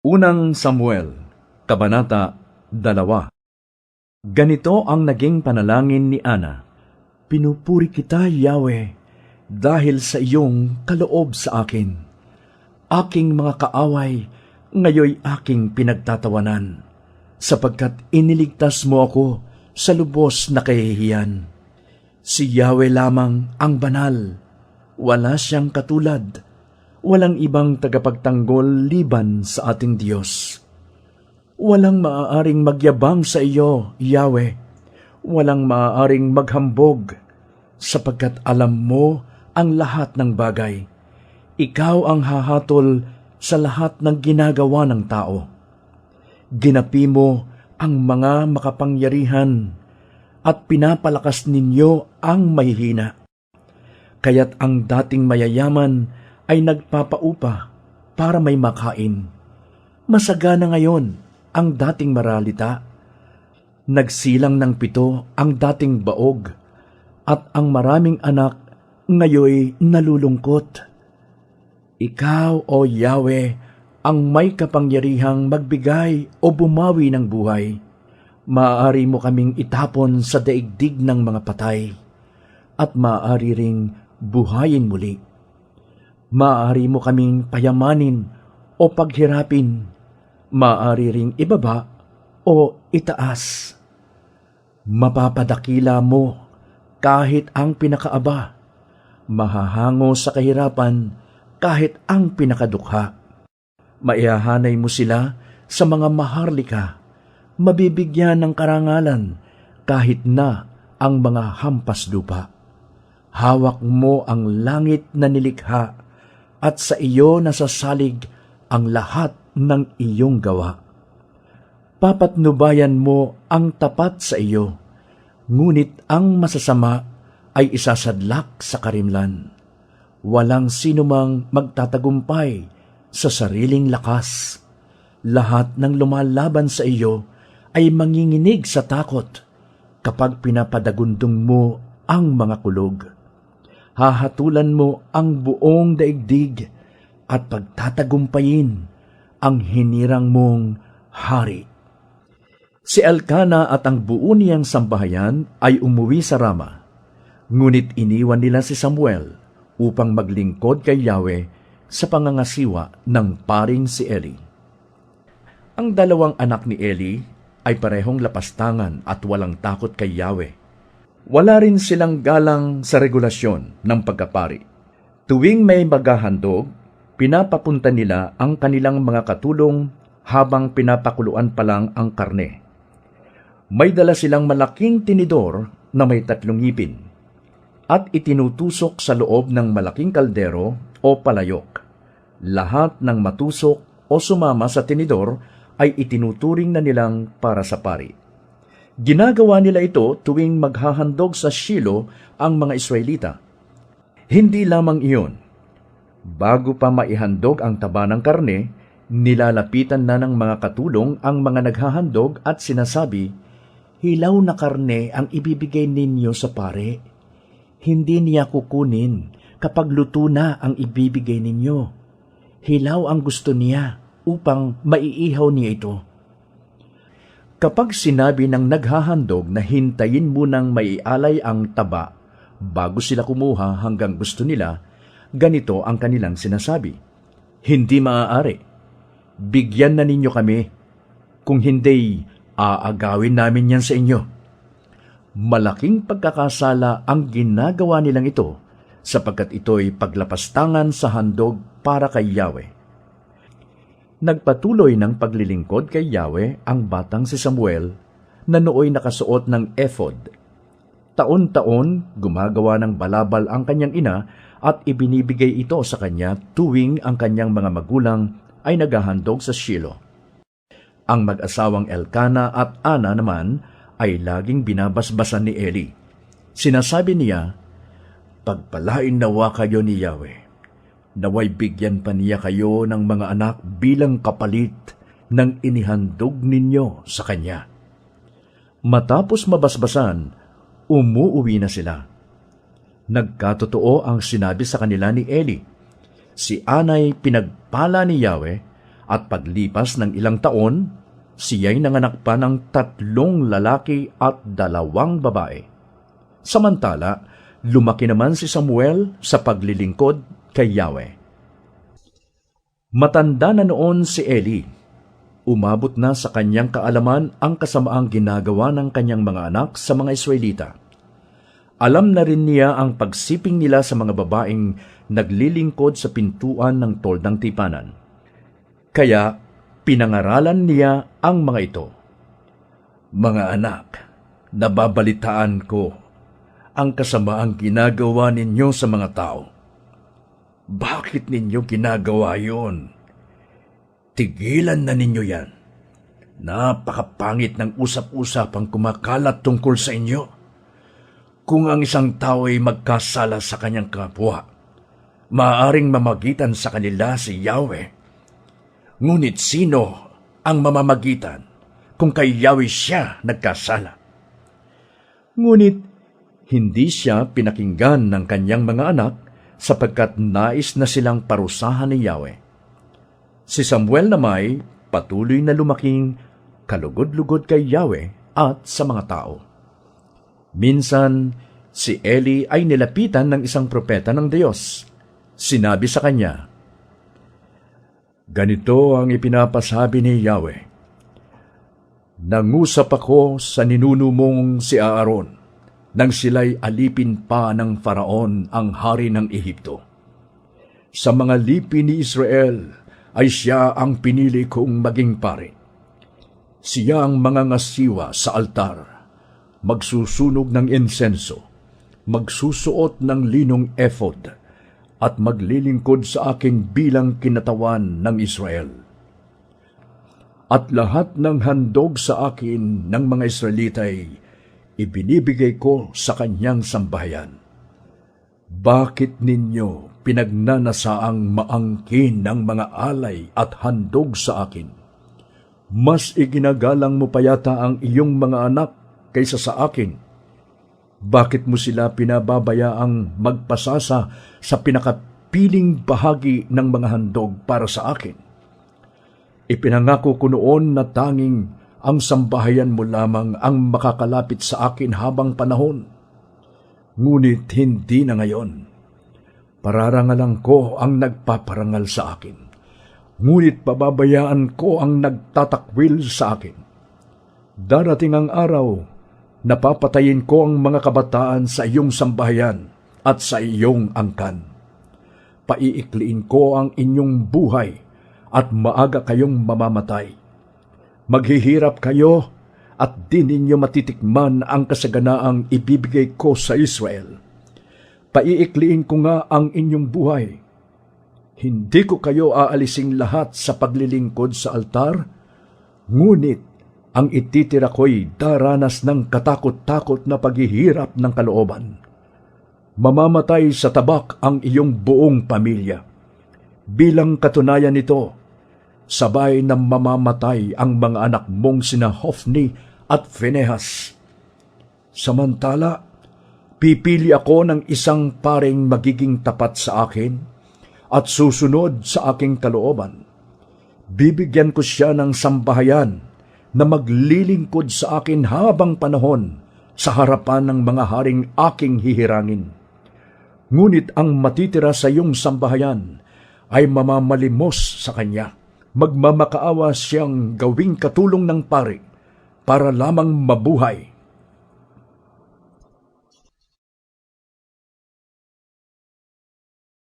Unang Samuel, Kabanata 2. Ganito ang naging panalangin ni Ana. Pinupuri kita, Yahweh, dahil sa iyong kaloob sa akin. Aking mga kaaway, ngayoy aking pinagtatawanan, sapagkat iniligtas mo ako sa lubos na kahihiyan. Si Yahweh lamang ang banal, wala siyang katulad. Walang ibang tagapagtanggol liban sa ating Diyos. Walang maaaring magyabang sa iyo, Yahweh. Walang maaaring maghambog, sapagkat alam mo ang lahat ng bagay. Ikaw ang hahatol sa lahat ng ginagawa ng tao. Ginapi mo ang mga makapangyarihan at pinapalakas ninyo ang mahihina. Kaya't ang dating mayayaman ay nagpapaupa para may makain. Masagana ngayon ang dating maralita. Nagsilang ng 7 ang dating baog, at ang maraming anak ngayoy nalulungkot. Ikaw, O Yahweh, ang may kapangyarihang magbigay o bumawi ng buhay. Maaari mo kaming itapon sa daigdig ng mga patay, at maaari ring buhayin muli. Maaari mo kaming payamanin o paghirapin, maaari ring ibaba o itaas. Mapapadakila mo kahit ang pinakaaba, mahahango sa kahirapan kahit ang pinakadukha. Maihahanay mo sila sa mga maharlika, mabibigyan ng karangalan kahit na ang mga hampas lupa. Hawak mo ang langit na nilikha, at sa iyo nasasalig ang lahat ng iyong gawa. Papatnubayan mo ang tapat sa iyo, ngunit ang masasama ay isasadlak sa karimlan. Walang sinumang magtatagumpay sa sariling lakas. Lahat ng lumalaban sa iyo ay manginginig sa takot kapag pinapadagundong mo ang mga kulog. Hahatulan mo ang buong daigdig at pagtatagumpayin ang hinirang mong hari. Si Elkana at ang buo niyang sambahayan ay umuwi sa Rama, ngunit iniwan nila si Samuel upang maglingkod kay Yahweh sa pangangasiwa ng paring si Eli. Ang 2 anak ni Eli ay parehong lapastangan at walang takot kay Yahweh. Wala rin silang galang sa regulasyon ng pagkapari. Tuwing may maghahandog, pinapapunta nila ang kanilang mga katulong habang pinapakuluan pa lang ang karne. May dala silang malaking tinidor na may 3 ngipin at itinutusok sa loob ng malaking kaldero o palayok. Lahat ng matusok o sumama sa tinidor ay itinuturing na nilang para sa pari. Ginagawa nila ito tuwing maghahandog sa Shilo ang mga Israelita. Hindi lamang iyon. Bago pa maihandog ang taba ng karne, nilalapitan na ng mga katulong ang mga naghahandog at sinasabi, "Hilaw na karne ang ibibigay ninyo sa pare. Hindi niya kukunin kapag luto na ang ibibigay ninyo. Hilaw ang gusto niya upang maiihaw niya ito." Kapag sinabi ng naghahandog na hintayin munang maialay ang taba bago sila kumuha hanggang gusto nila, ganito ang kanilang sinasabi, "Hindi maaari. Bigyan na ninyo kami. Kung hindi, aagawin namin yan sa inyo." Malaking pagkakasala ang ginagawa nilang ito sapagkat ito'y paglapastangan sa handog para kay Yahweh. Nagpatuloy ng paglilingkod kay Yahweh ang batang si Samuel na nooy nakasuot ng ephod. Taon-taon gumagawa ng balabal ang kanyang ina at ibinibigay ito sa kanya tuwing ang kanyang mga magulang ay naghahandog sa Shilo. Ang mag-asawang Elkana at Ana naman ay laging binabasbasan ni Eli. Sinasabi niya, "Pagpalain nawa kayo ni Yahweh. Naway bigyan pa niya kayo ng mga anak bilang kapalit ng inihandog ninyo sa kanya." Matapos mabasbasan, umuuwi na sila. Nagkatotoo ang sinabi sa kanila ni Eli. Si Anay pinagpala ni Yahweh At paglipas ng ilang taon, siya'y nanganak pa ng 3 lalaki at 2 babae. Samantala, lumaki naman si Samuel sa paglilingkod kay Yahweh. Matanda na noon si Eli. Umabot na sa kanyang kaalaman ang kasamaang ginagawa ng kanyang mga anak sa mga Israelita. Alam na rin niya ang pagsiping nila sa mga babaeng naglilingkod sa pintuan ng toldang tipanan. Kaya pinangaralan niya ang mga ito. Mga anak, nababalitaan ko ang kasamaang ginagawa ninyo sa mga tao. Bakit ninyo ginagawa yon? Tigilan na ninyo yan. Napakapangit ng usap-usapang kumakalat tungkol sa inyo. Kung ang isang tao ay magkasala sa kanyang kapwa, maaaring mamagitan sa kanila si Yahweh. Ngunit sino ang mamamagitan kung kay Yahweh siya nagkasala? Ngunit hindi siya pinakinggan ng kanyang mga anak sapagkat nais na silang parusahan ni Yahweh. Si Samuel namay patuloy na lumaking kalugod-lugod kay Yahweh at sa mga tao. Minsan, si Eli ay nilapitan ng isang propeta ng Diyos. Sinabi sa kanya, "Ganito ang ipinapasabi ni Yahweh. Nangusap ako sa ninuno mong si Aaron nang sila'y alipin pa ng Faraon ang hari ng Ehipto. Sa mga lipi ni Israel ay siya ang pinili kong maging pari. Siya ang mga ngasiwa sa altar, magsusunog ng insenso, magsusuot ng linong ephod, at maglilingkod sa akin bilang kinatawan ng Israel. At lahat ng handog sa akin ng mga Israelita'y ibinibigay ko sa kanyang sambahayan. Bakit ninyo pinagnanasaang maangkin ng mga alay at handog sa akin? Mas iginagalang mo pa yata ang iyong mga anak kaysa sa akin. Bakit mo sila pinababayaang magpasasa sa pinakapiling bahagi ng mga handog para sa akin? Ipinangako ko noon na tanging ang sambahayan mo lamang ang makakalapit sa akin habang panahon. Ngunit hindi na ngayon. Pararangalan ko ang nagpaparangal sa akin. Ngunit pababayaan ko ang nagtatakwil sa akin. Darating ang araw, napapatayin ko ang mga kabataan sa iyong sambahayan at sa iyong angkan. Paiikliin ko ang inyong buhay at maaga kayong mamamatay. Maghihirap kayo at di ninyo matitikman ang kasaganaang ibibigay ko sa Israel. Paiikliin ko nga ang inyong buhay. Hindi ko kayo aalising lahat sa paglilingkod sa altar, ngunit ang ititira ko'y daranas ng katakot-takot na paghihirap ng kalooban. Mamamatay sa tabak ang iyong buong pamilya. Bilang katunayan nito, sabay na mamamatay ang mga anak mong sina Hofni at Phinehas. Samantala, pipili ako ng isang paring magiging tapat sa akin at susunod sa aking kalooban. Bibigyan ko siya ng sambahayan na maglilingkod sa akin habang panahon sa harapan ng mga haring aking hihirangin. Ngunit ang matitira sa iyong sambahayan ay mamamalimos sa kanya. Magmamakaawa siyang gawing katulong ng pari para lamang mabuhay.